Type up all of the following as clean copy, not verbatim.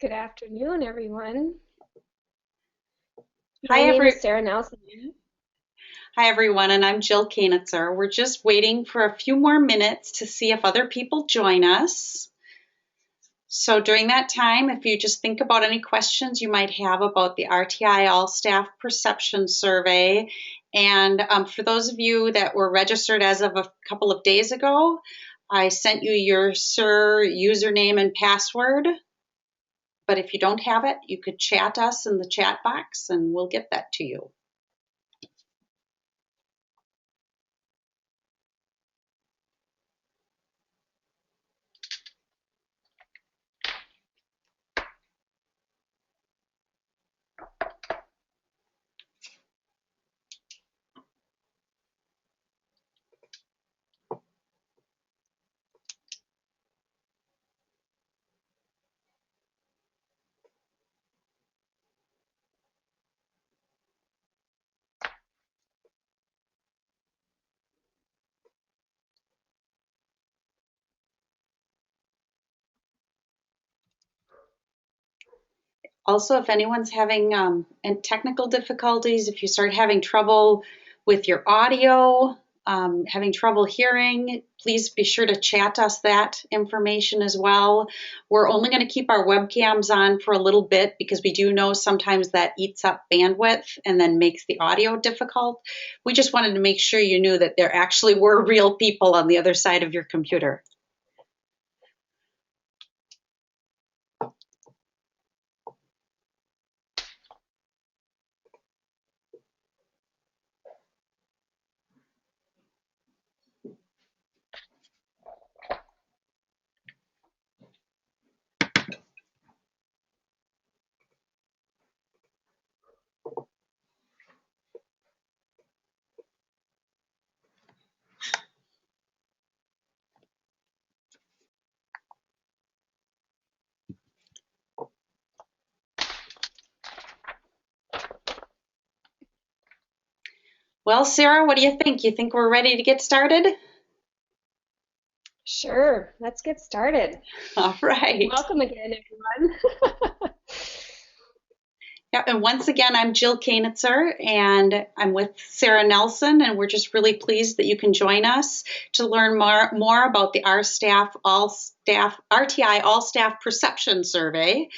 Good afternoon, everyone. My Hi, name is Sarah Nelson. Hi everyone, and I'm Jill Kanitzer. We're just waiting for a few more minutes to see if other people join us. So during that time, if you just think about any questions you might have about the RTI All Staff Perception Survey, and for those of you that were registered as of a couple of days ago, I sent you your SIR username and password. But if you don't have it, you could chat us in the chat box and we'll get that to you. Also, if anyone's having technical difficulties, if you start having trouble with your audio, having trouble hearing, please be sure to chat us that information as well. We're only going to keep our webcams on for a little bit because we do know sometimes that eats up bandwidth and then makes the audio difficult. We just wanted to make sure you knew that there actually were real people on the other side of your computer. Well, Sarah, what do you think? You think we're ready to get started? Sure, let's get started. All right. Welcome again, everyone. Yeah, and once again, I'm Jill Kanitzer, and I'm with Sarah Nelson, and we're just really pleased that you can join us to learn more about the RTI All Staff Perception Survey.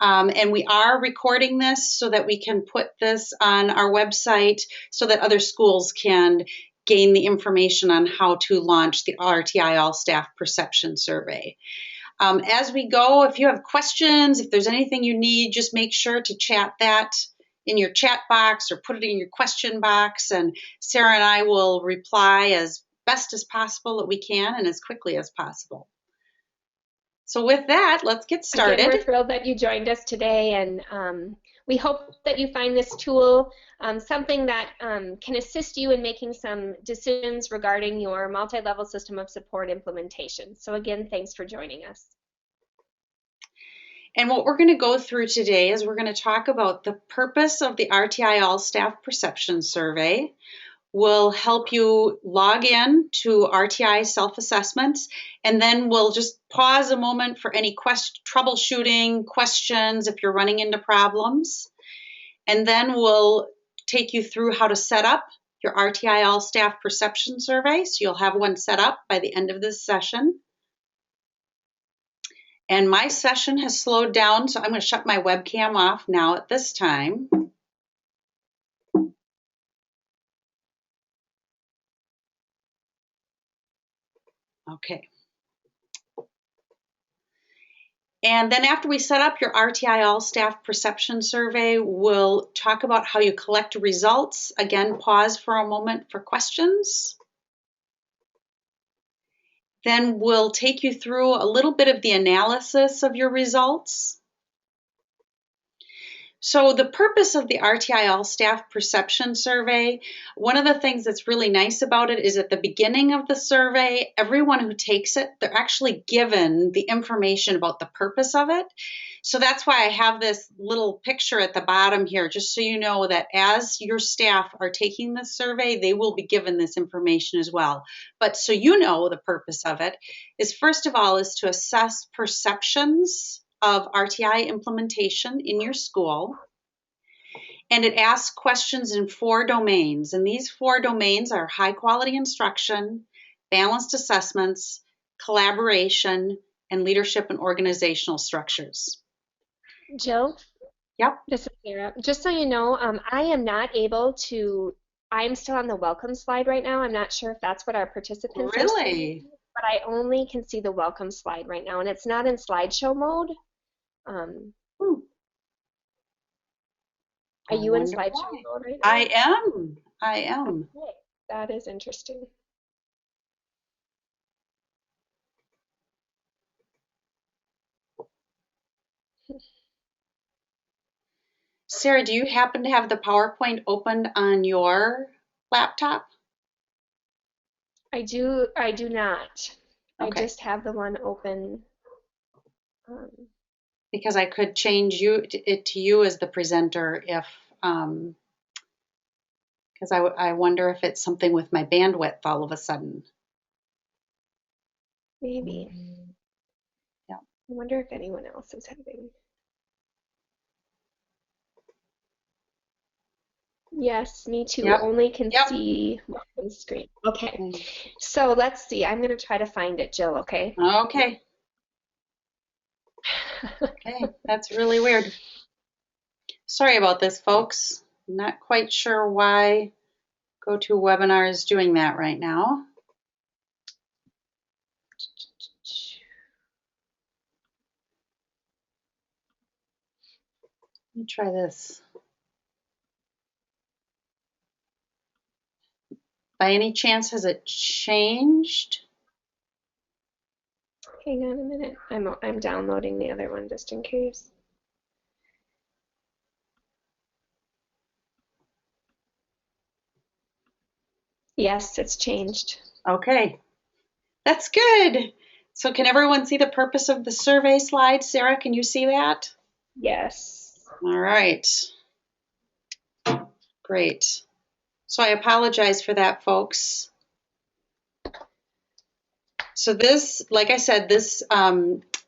And we are recording this so that we can put this on our website so that other schools can gain the information on how to launch the RTI All Staff Perception Survey. As we go, if you have questions, if there's anything you need, just make sure to chat that in your chat box or put it in your question box, and Sarah and I will reply as best as possible that we can and as quickly as possible. So with that, let's get started. Again, we're thrilled that you joined us today, and we hope that you find this tool something that can assist you in making some decisions regarding your multi-level system of support implementation. So again, thanks for joining us. And what we're going to go through today is we're going to talk about the purpose of the RTI All Staff Perception Survey. We'll help you log in to RTI self-assessments, and then we'll just pause a moment for any troubleshooting questions if you're running into problems. And then we'll take you through how to set up your RTI All Staff Perception Survey. So you'll have one set up by the end of this session. And my session has slowed down, so I'm going to shut my webcam off now at this time. Okay. And then after we set up your RTI All Staff Perception Survey, we'll talk about how you collect results. Again, pause for a moment for questions. Then we'll take you through a little bit of the analysis of your results. So the purpose of the RTI All Staff Perception Survey, one of the things that's really nice about it is at the beginning of the survey, everyone who takes it, they're actually given the information about the purpose of it. So that's why I have this little picture at the bottom here, just so you know that as your staff are taking this survey, they will be given this information as well. But so you know the purpose of it is, first of all, is to assess perceptions of RTI implementation in your school. And it asks questions in 4 domains. And these 4 domains are high quality instruction, balanced assessments, collaboration, and leadership and organizational structures. Jill? Yep. This is Sarah. Just so you know, I am not able to, I'm still on the welcome slide right now. I'm not sure if that's what our participants are seeing, but I only can see the welcome slide right now, and it's not in slideshow mode. Are you in slideshow mode right now? I am. Okay. That is interesting. Sarah, do you happen to have the PowerPoint opened on your laptop? I do not. Okay. I just have the one open. Because I could change it to you as the presenter if, because I wonder if it's something with my bandwidth all of a sudden. Maybe. Yeah. I wonder if anyone else is having. Yes, me too. Yep. Only can see one screen. Okay. So let's see. I'm going to try to find it, Jill, okay? Okay. Okay, that's really weird. Sorry about this, folks. I'm not quite sure why GoToWebinar is doing that right now. Let me try this. By any chance, has it changed? Hang on a minute. I'm downloading the other one just in case. Yes, it's changed. Okay, that's good. So can everyone see the purpose of the survey slide? Sarah, can you see that? Yes. All right. Great. So I apologize for that, folks. So this, like I said, this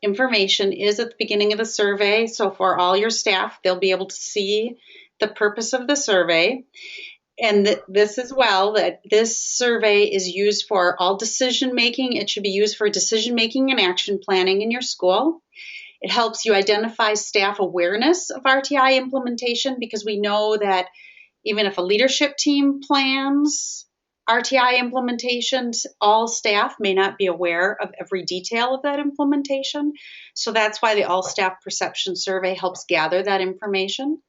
information is at the beginning of the survey. So for all your staff, they'll be able to see the purpose of the survey. And this as well, that this survey is used for all decision making. It should be used for decision making and action planning in your school. It helps you identify staff awareness of RTI implementation, because we know that even if a leadership team plans RTI implementations, all staff may not be aware of every detail of that implementation. So that's why the All Staff Perception Survey helps gather that information.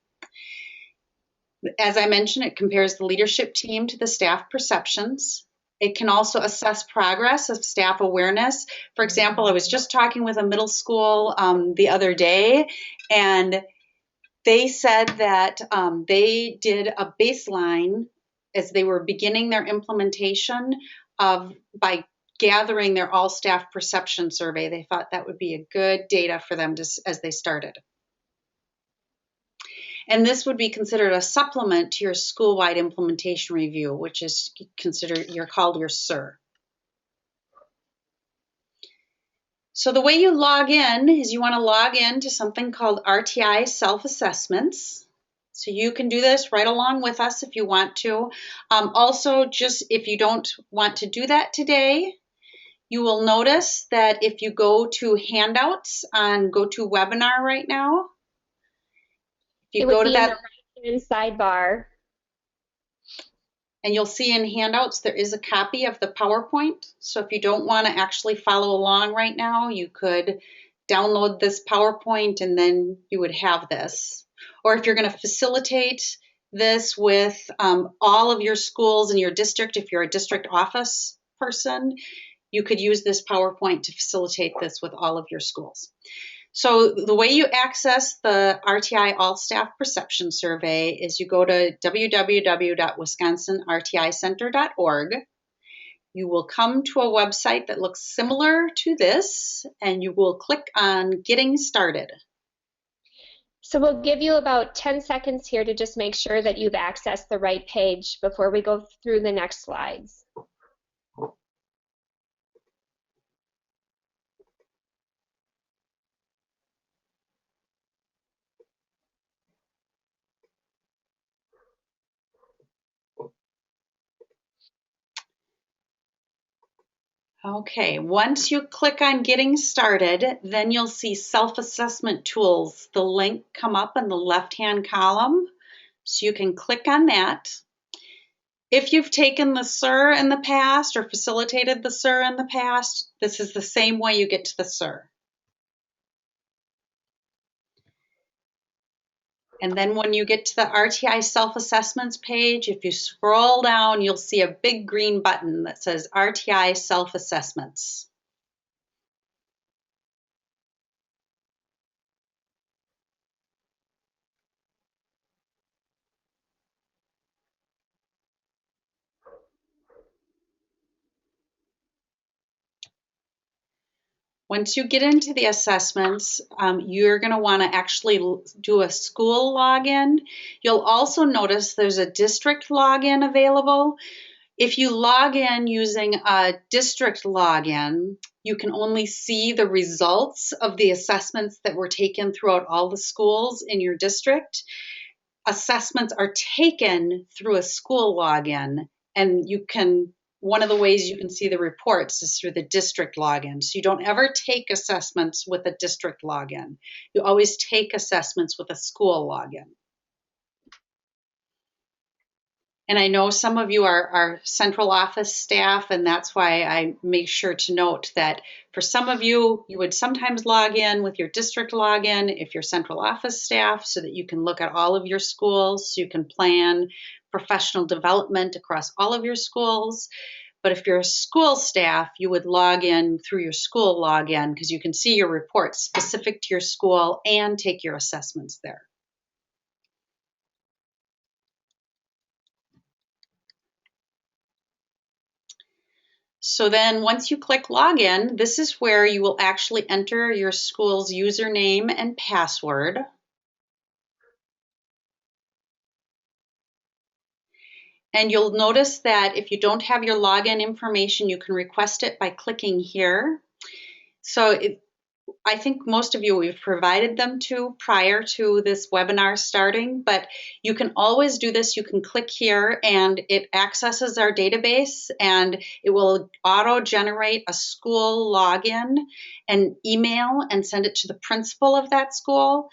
As I mentioned, it compares the leadership team to the staff perceptions. It can also assess progress of staff awareness. For example, I was just talking with a middle school the other day, and they said that they did a baseline as they were beginning their implementation by gathering their all staff perception survey. They thought that would be a good data for them as they started. And this would be considered a supplement to your school-wide implementation review, which is considered, you're called your SIR. So the way you log in is you want to log in to something called RTI self-assessments. So you can do this right along with us if you want to. Also, just if you don't want to do that today, you will notice that if you go to handouts on GoToWebinar right now, if you go to that, in the right-hand sidebar, and you'll see in handouts there is a copy of the PowerPoint. So if you don't want to actually follow along right now, you could download this PowerPoint and then you would have this. Or if you're going to facilitate this with all of your schools in your district, if you're a district office person, you could use this PowerPoint to facilitate this with all of your schools. So the way you access the RTI All Staff Perception Survey is you go to www.wisconsinrticenter.org. You will come to a website that looks similar to this, and you will click on Getting Started. So we'll give you about 10 seconds here to just make sure that you've accessed the right page before we go through the next slides. Okay, once you click on getting started, then you'll see self-assessment tools. The link come up in the left-hand column, so you can click on that. If you've taken the SIR in the past or facilitated the SIR in the past, this is the same way you get to the SIR. And then when you get to the RTI self-assessments page, if you scroll down, you'll see a big green button that says RTI self-assessments. Once you get into the assessments, you're going to want to actually do a school login. You'll also notice there's a district login available. If you log in using a district login, you can only see the results of the assessments that were taken throughout all the schools in your district. Assessments are taken through a school login, and one of the ways you can see the reports is through the district login. So you don't ever take assessments with a district login. You always take assessments with a school login. And I know some of you are central office staff, and that's why I make sure to note that for some of you, you would sometimes log in with your district login if you're central office staff, so that you can look at all of your schools, so you can plan professional development across all of your schools. But if you're a school staff, you would log in through your school login because you can see your reports specific to your school and take your assessments there. So then once you click login, this is where you will actually enter your school's username and password. And you'll notice that if you don't have your login information, you can request it by clicking here. So I think most of you we've provided them to prior to this webinar starting, but you can always do this. You can click here and it accesses our database and it will auto-generate a school login and email and send it to the principal of that school.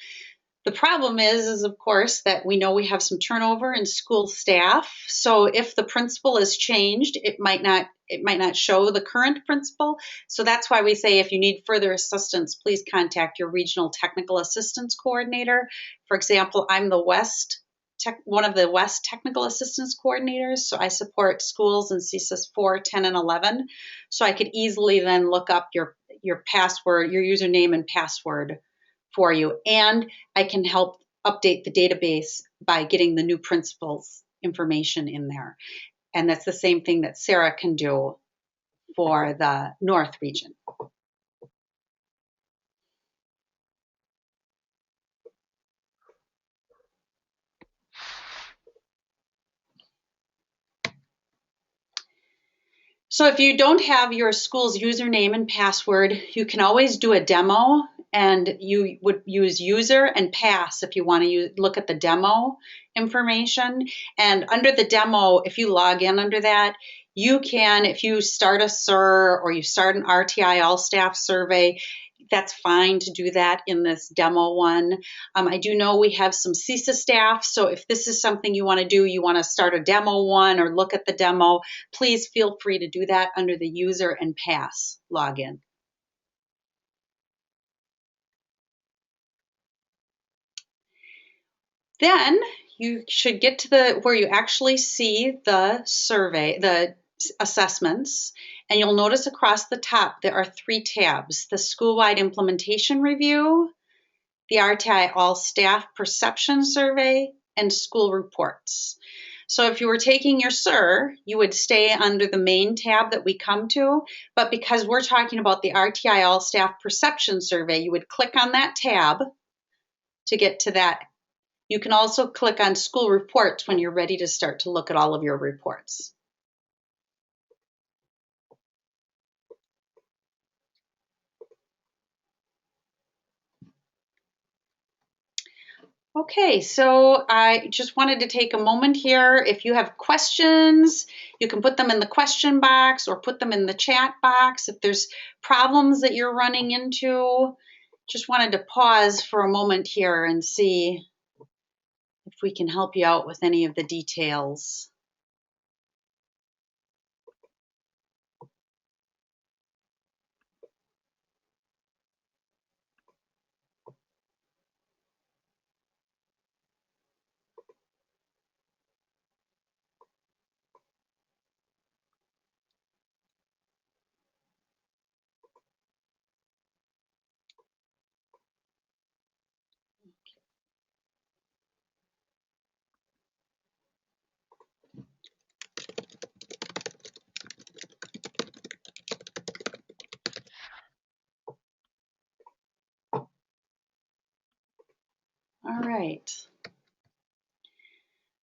The problem is of course that we know we have some turnover in school staff. So if the principal is changed, it might not show the current principal. So that's why we say if you need further assistance, please contact your regional technical assistance coordinator. For example, I'm one of the West technical assistance coordinators. So I support schools in CSIS 4, 10, and 11. So I could easily then look up your password, your username and password for you, and I can help update the database by getting the new principal's information in there. And that's the same thing that Sarah can do for the North region. So if you don't have your school's username and password, you can always do a demo, and you would use user and pass if you want to look at the demo information. And under the demo, if you log in under that, you can, if you start a SIR or you start an RTI all staff survey, that's fine to do that in this demo one. I do know we have some CISA staff, so if this is something you want to do, you want to start a demo one or look at the demo, please feel free to do that under the user and pass login. Then you should get to where you actually see the survey, the assessments, and you'll notice across the top there are 3 tabs: the school-wide implementation review, the RTI all staff perception survey, and school reports. So if you were taking your SIR, you would stay under the main tab that we come to, but because we're talking about the RTI all staff perception survey, you would click on that tab to get to that. You can also click on school reports when you're ready to start to look at all of your reports. Okay, so I just wanted to take a moment here. If you have questions, you can put them in the question box or put them in the chat box. If there's problems that you're running into, just wanted to pause for a moment here and see if we can help you out with any of the details. All right.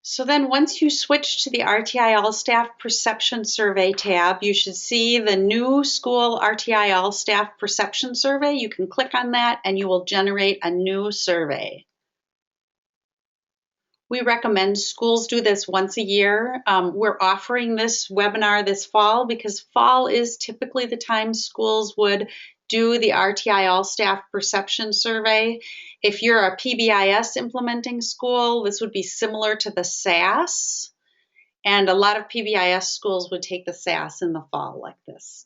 So then once you switch to the RTI All Staff Perception Survey tab, you should see the new school RTI All Staff Perception Survey. You can click on that and you will generate a new survey. We recommend schools do this once a year. We're offering this webinar this fall because fall is typically the time schools would do the RTI All Staff Perception Survey. If you're a PBIS implementing school, this would be similar to the SAS. And a lot of PBIS schools would take the SAS in the fall like this.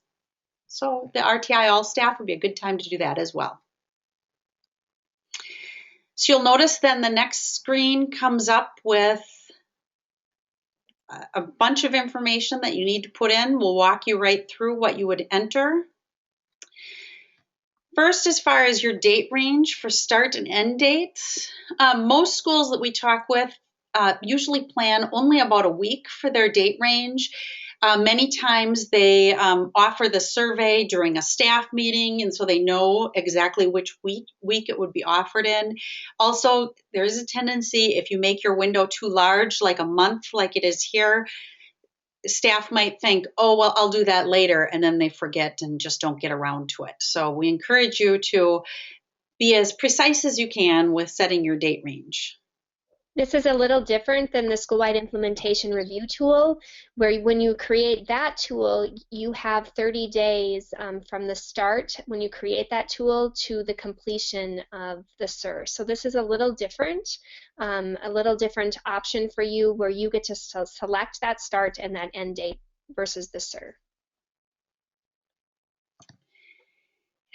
So the RTI All Staff would be a good time to do that as well. So you'll notice then the next screen comes up with a bunch of information that you need to put in. We'll walk you right through what you would enter. First, as far as your date range for start and end dates, most schools that we talk with usually plan only about a week for their date range. Many times they offer the survey during a staff meeting, and so they know exactly which week it would be offered in. Also, there is a tendency if you make your window too large, like a month like it is here, staff might think, oh, well, I'll do that later, and then they forget and just don't get around to it. So we encourage you to be as precise as you can with setting your date range. This is a little different than the school-wide implementation review tool, where when you create that tool, you have 30 days from the start when you create that tool to the completion of the SIR. So this is a little different option for you where you get to select that start and that end date versus the SIR.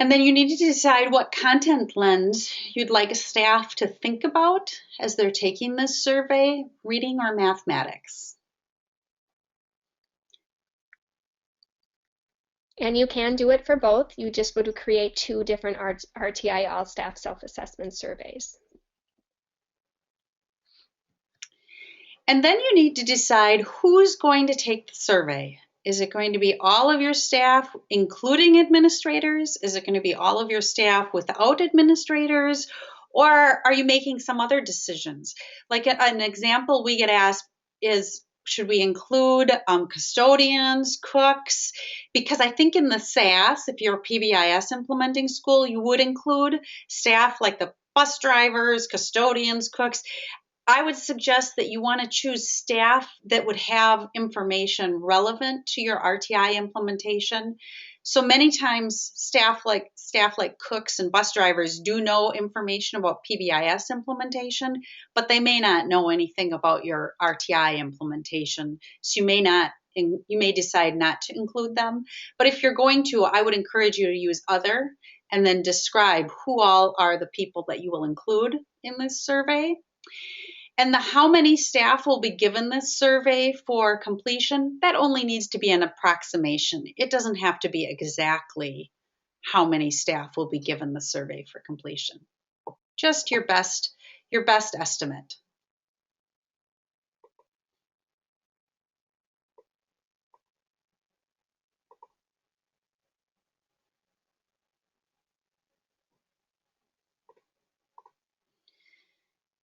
And then you need to decide what content lens you'd like a staff to think about as they're taking this survey, reading or mathematics. And you can do it for both. You just would create two different RTI all staff self-assessment surveys. And then you need to decide who's going to take the survey. Is it going to be all of your staff, including administrators? Is it going to be all of your staff without administrators? Or are you making some other decisions? Like an example we get asked is, should we include custodians, cooks? Because I think in the SAS, if you're a PBIS implementing school, you would include staff like the bus drivers, custodians, cooks. I would suggest that you want to choose staff that would have information relevant to your RTI implementation. So many times staff like cooks and bus drivers do know information about PBIS implementation, but they may not know anything about your RTI implementation. So you may decide not to include them. But if you're going to, I would encourage you to use other and then describe who all are the people that you will include in this survey. And how many staff will be given this survey for completion, that only needs to be an approximation. It doesn't have to be exactly how many staff will be given the survey for completion. Just your best estimate.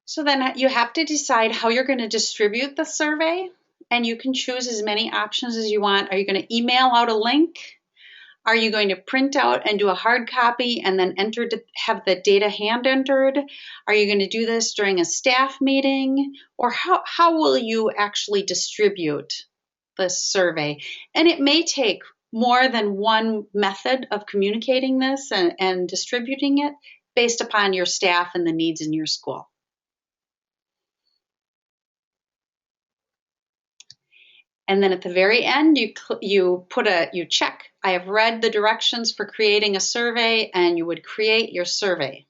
So then you have to decide how you're going to distribute the survey, and you can choose as many options as you want. Are you going to email out a link? Are you going to print out and do a hard copy and then have the data hand entered? Are you going to do this during a staff meeting? Or how will you actually distribute this survey? And it may take more than one method of communicating this and distributing it based upon your staff and the needs in your school. And then at the very end, you check, I have read the directions for creating a survey, and you would create your survey.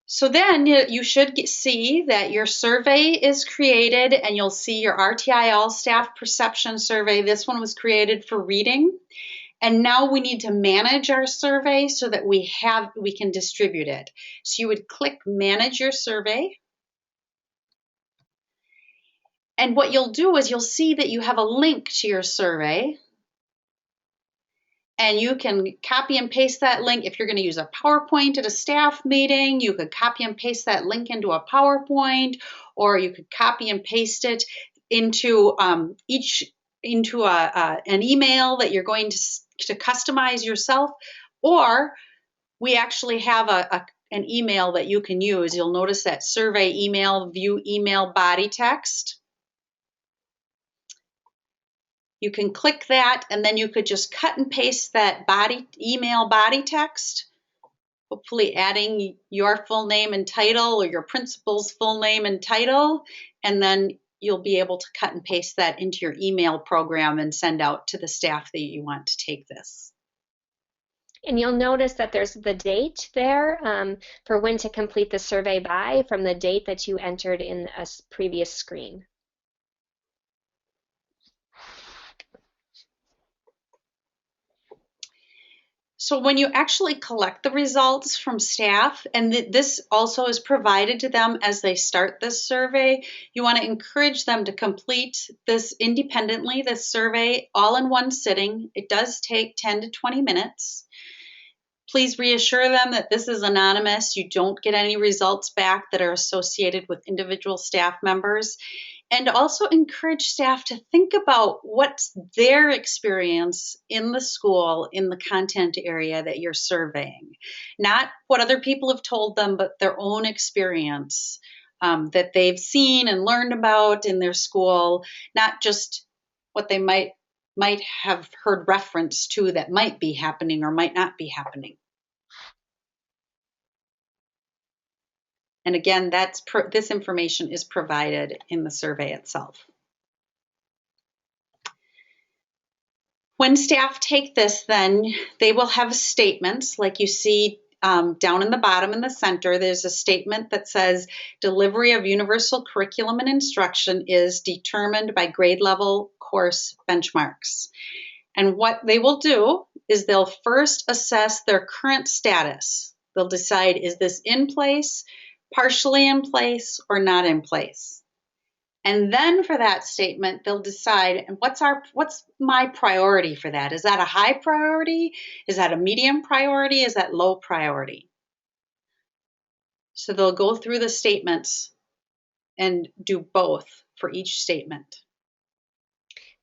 So then you should see that your survey is created, and you'll see your RtI All Staff Perception Survey. This one was created for reading. And now we need to manage our survey so that we can distribute it. So you would click Manage Your Survey. And what you'll do is you'll see that you have a link to your survey. And you can copy and paste that link. If you're going to use a PowerPoint at a staff meeting, you could copy and paste that link into a PowerPoint, or you could copy and paste it into an email that you're going to customize yourself. Or we actually have an email that you can use. You'll notice that survey email, view email body text. You can click that, and then you could just cut and paste that email body text, hopefully adding your full name and title or your principal's full name and title, and then you'll be able to cut and paste that into your email program and send out to the staff that you want to take this. And you'll notice that there's the date there for when to complete the survey by from the date that you entered in a previous screen. So when you actually collect the results from staff, and this also is provided to them as they start this survey, you want to encourage them to complete this independently, this survey, all in one sitting. It does take 10 to 20 minutes. Please reassure them that this is anonymous. You don't get any results back that are associated with individual staff members. And also encourage staff to think about what's their experience in the school, in the content area that you're surveying. Not what other people have told them, but their own experience that they've seen and learned about in their school, not just what they might have heard reference to that might be happening or might not be happening. And again, this information is provided in the survey itself. When staff take this, then they will have statements like you see down in the bottom in the center. There's a statement that says delivery of universal curriculum and instruction is determined by grade level course benchmarks. And what they will do is they'll first assess their current status. They'll decide, is this in place, partially in place, or not in place? And then for that statement, they'll decide, and what's my priority for that? Is that a high priority? Is that a medium priority? Is that low priority? So they'll go through the statements and do both for each statement.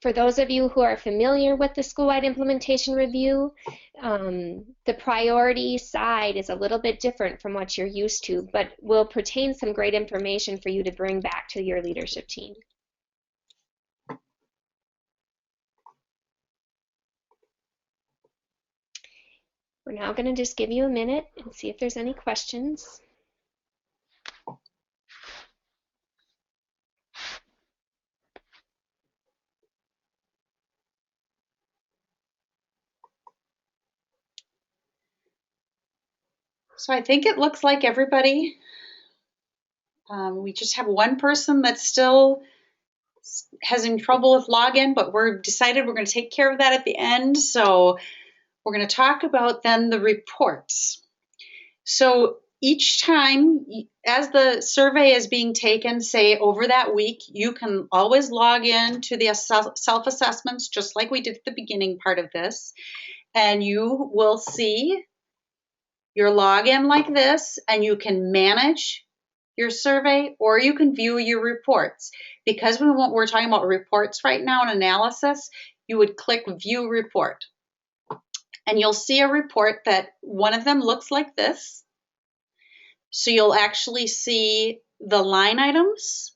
For those of you who are familiar with the school-wide implementation review, the priority side is a little bit different from what you're used to, but will pertain some great information for you to bring back to your leadership team. We're now going to just give you a minute and see if there's any questions. So I think it looks like everybody, we just have one person that still has in trouble with login, but we're decided we're going to take care of that at the end. So we're going to talk about then the reports. So each time, as the survey is being taken, say over that week, you can always log in to the self-assessments, just like we did at the beginning part of this, and you will see your login like this, and you can manage your survey, or you can view your reports. Because we're talking about reports right now and analysis, you would click View Report. And you'll see a report that one of them looks like this. So you'll actually see the line items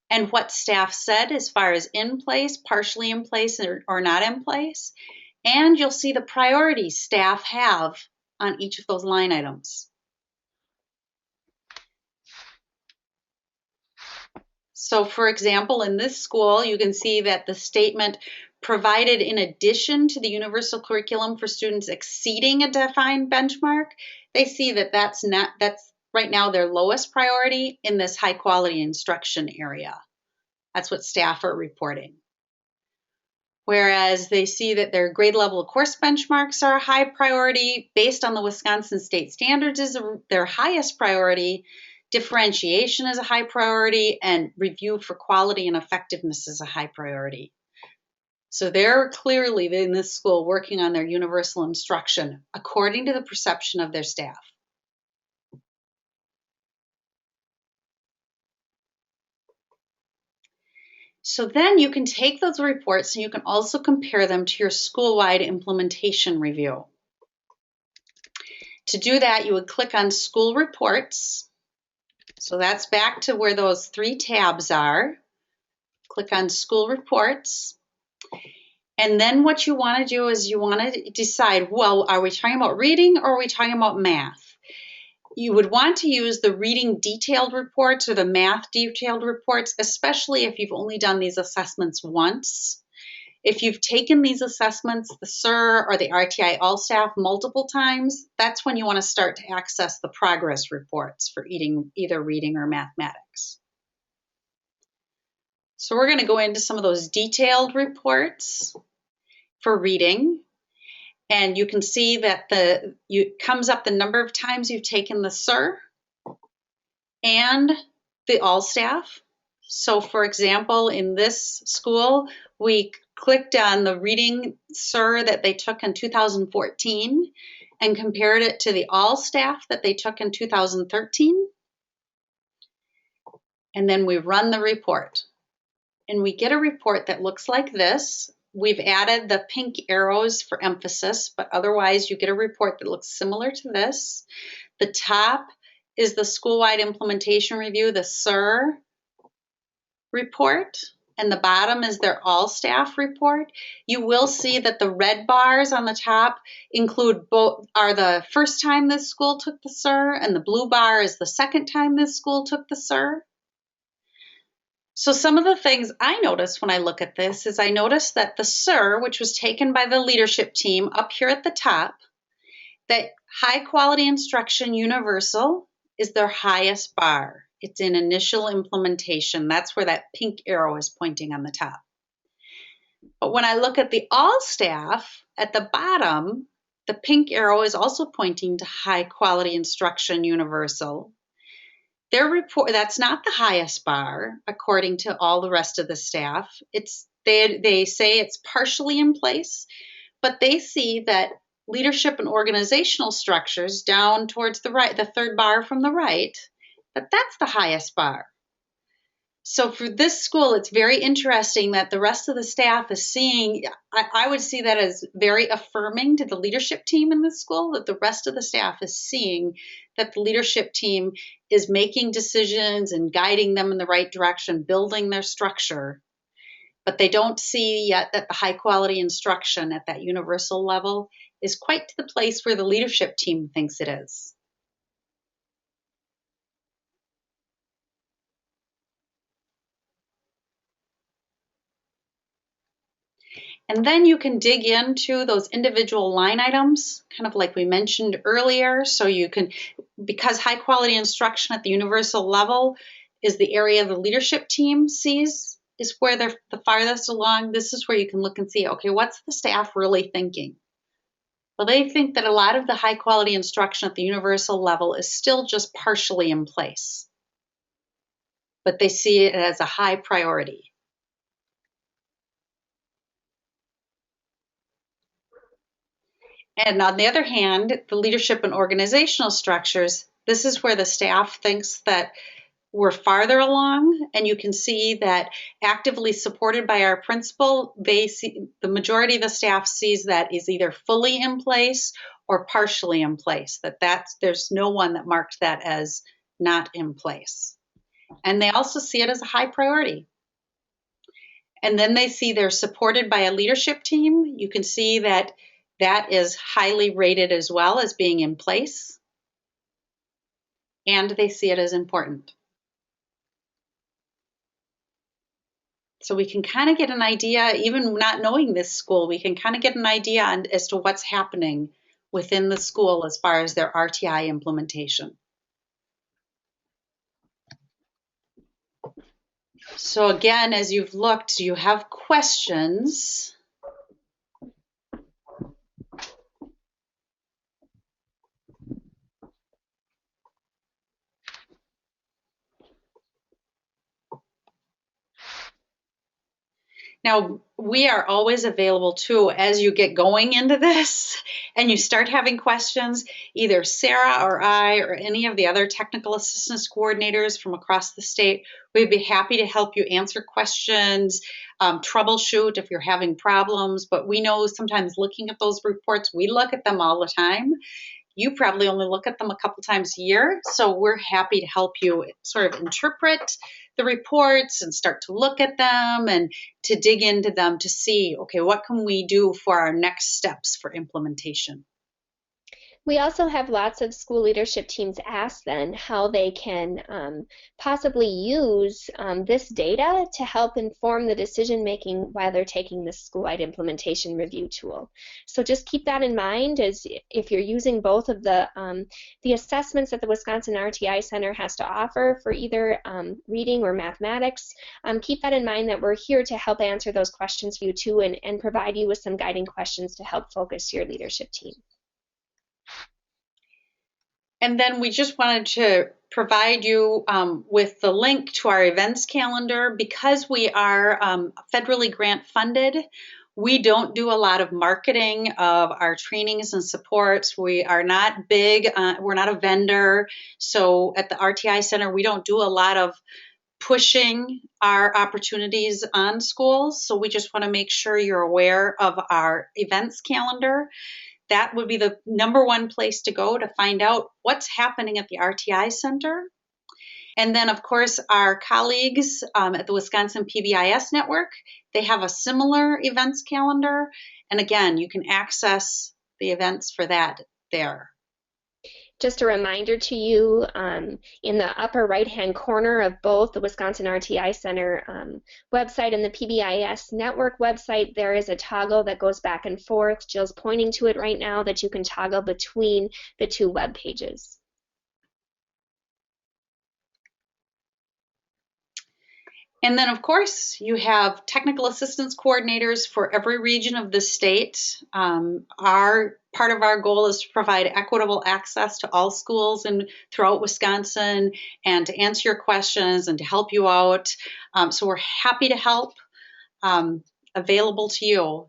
and what staff said as far as in place, partially in place, or not in place. And you'll see the priorities staff have on each of those line items. So for example, in this school, you can see that the statement provided in addition to the universal curriculum for students exceeding a defined benchmark, they see that that's right now their lowest priority in this high quality instruction area. That's what staff are reporting. Whereas they see that their grade level course benchmarks are a high priority based on the Wisconsin state standards is their highest priority. Differentiation is a high priority, and review for quality and effectiveness is a high priority. So they're clearly in this school working on their universal instruction according to the perception of their staff. So then you can take those reports and you can also compare them to your school-wide implementation review. To do that, you would click on School Reports. So that's back to where those 3 tabs are. Click on School Reports. And then what you want to do is you want to decide, well, are we talking about reading or are we talking about math? You would want to use the reading detailed reports or the math detailed reports, especially if you've only done these assessments once. If you've taken these assessments, the SIR or the RtI All Staff multiple times, that's when you want to start to access the progress reports for either reading or mathematics. So we're going to go into some of those detailed reports for reading. And you can see that comes up the number of times you've taken the SIR and the All Staff. So for example, in this school, we clicked on the reading SIR that they took in 2014 and compared it to the All Staff that they took in 2013. And then we run the report. And we get a report that looks like this. We've added the pink arrows for emphasis, but otherwise you get a report that looks similar to this. The top is the school-wide implementation review, the SIR report, and the bottom is their all-staff report. You will see that the red bars on the top include both are the first time this school took the SIR, and the blue bar is the second time this school took the SIR. So some of the things I notice when I look at this is I notice that the SIR, which was taken by the leadership team up here at the top, that high quality instruction universal is their highest bar. It's in initial implementation. That's where that pink arrow is pointing on the top. But when I look at the all staff at the bottom, the pink arrow is also pointing to high quality instruction universal. Their report, that's not the highest bar, according to all the rest of the staff. They say it's partially in place, but they see that leadership and organizational structures down towards the right, the third bar from the right, that's the highest bar. So for this school, it's very interesting that the rest of the staff is seeing, I would see that as very affirming to the leadership team in this school, that the rest of the staff is seeing that the leadership team is making decisions and guiding them in the right direction, building their structure. But they don't see yet that the high quality instruction at that universal level is quite to the place where the leadership team thinks it is. And then you can dig into those individual line items, kind of like we mentioned earlier. So you can, because high quality instruction at the universal level is the area the leadership team sees, is where they're the farthest along. This is where you can look and see, okay, what's the staff really thinking? Well, they think that a lot of the high quality instruction at the universal level is still just partially in place, but they see it as a high priority. And on the other hand, the leadership and organizational structures, this is where the staff thinks that we're farther along, and you can see that actively supported by our principal, the majority of the staff sees that is either fully in place or partially in place, there's no one that marked that as not in place. And they also see it as a high priority. And then they see they're supported by a leadership team. You can see that that is highly rated as well as being in place. And they see it as important. So we can kind of get an idea, even not knowing this school, we can kind of get an idea as to what's happening within the school as far as their RtI implementation. So again, as you've looked, do you have questions? Now, we are always available too as you get going into this and you start having questions. Either Sarah or I or any of the other technical assistance coordinators from across the state, we'd be happy to help you answer questions, troubleshoot if you're having problems. But we know sometimes looking at those reports, we look at them all the time. You probably only look at them a couple times a year, so we're happy to help you sort of interpret the reports and start to look at them and to dig into them to see, okay, what can we do for our next steps for implementation? We also have lots of school leadership teams ask then how they can possibly use this data to help inform the decision making while they're taking the school-wide implementation review tool. So just keep that in mind as if you're using both of the assessments that the Wisconsin RtI Center has to offer for either reading or mathematics. Keep that in mind that we're here to help answer those questions for you too and provide you with some guiding questions to help focus your leadership team. And then we just wanted to provide you with the link to our events calendar. Because we are federally grant funded, we don't do a lot of marketing of our trainings and supports. We are not big, we're not a vendor. So at the RtI Center, we don't do a lot of pushing our opportunities on schools. So we just want to make sure you're aware of our events calendar. That would be the number one place to go to find out what's happening at the RtI Center. And then, of course, our colleagues at the Wisconsin PBIS Network, they have a similar events calendar. And again, you can access the events for that there. Just a reminder to you, in the upper right-hand corner of both the Wisconsin RtI Center website and the PBIS Network website, there is a toggle that goes back and forth. Jill's pointing to it right now that you can toggle between the two web pages. And then, of course, you have technical assistance coordinators for every region of the state. Part of our goal is to provide equitable access to all schools throughout Wisconsin and to answer your questions and to help you out. So we're happy to help, available to you.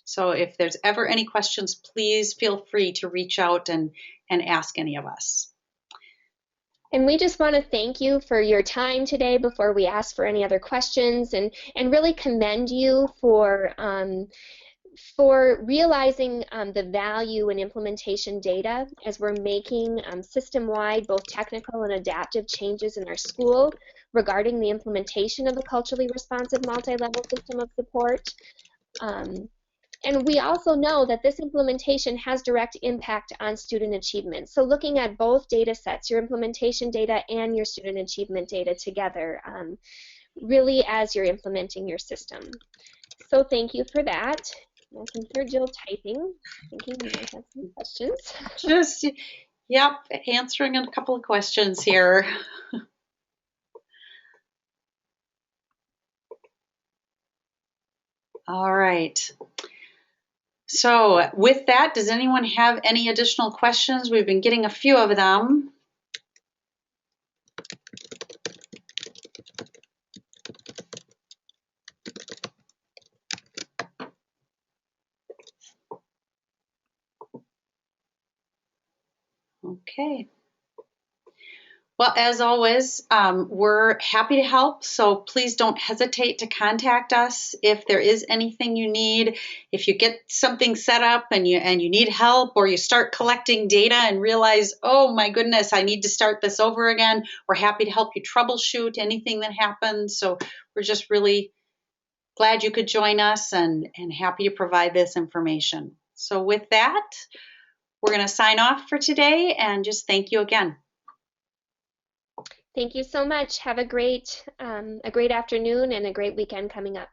So if there's ever any questions, please feel free to reach out and ask any of us. And we just want to thank you for your time today before we ask for any other questions and really commend you for realizing the value in implementation data as we're making system-wide, both technical and adaptive changes in our school regarding the implementation of a culturally responsive multi-level system of support. And we also know that this implementation has direct impact on student achievement. So looking at both data sets, your implementation data and your student achievement data together, really as you're implementing your system. So thank you for that. I can hear Jill typing, thinking we might have some questions. Yep, answering a couple of questions here. All right. So with that, does anyone have any additional questions? We've been getting a few of them. Okay. Well, as always, we're happy to help, so please don't hesitate to contact us if there is anything you need. If you get something set up and you need help, or you start collecting data and realize, oh my goodness, I need to start this over again, we're happy to help you troubleshoot anything that happens. So we're just really glad you could join us and happy to provide this information. So with that, we're going to sign off for today and just thank you again. Thank you so much. Have a great afternoon and a great weekend coming up.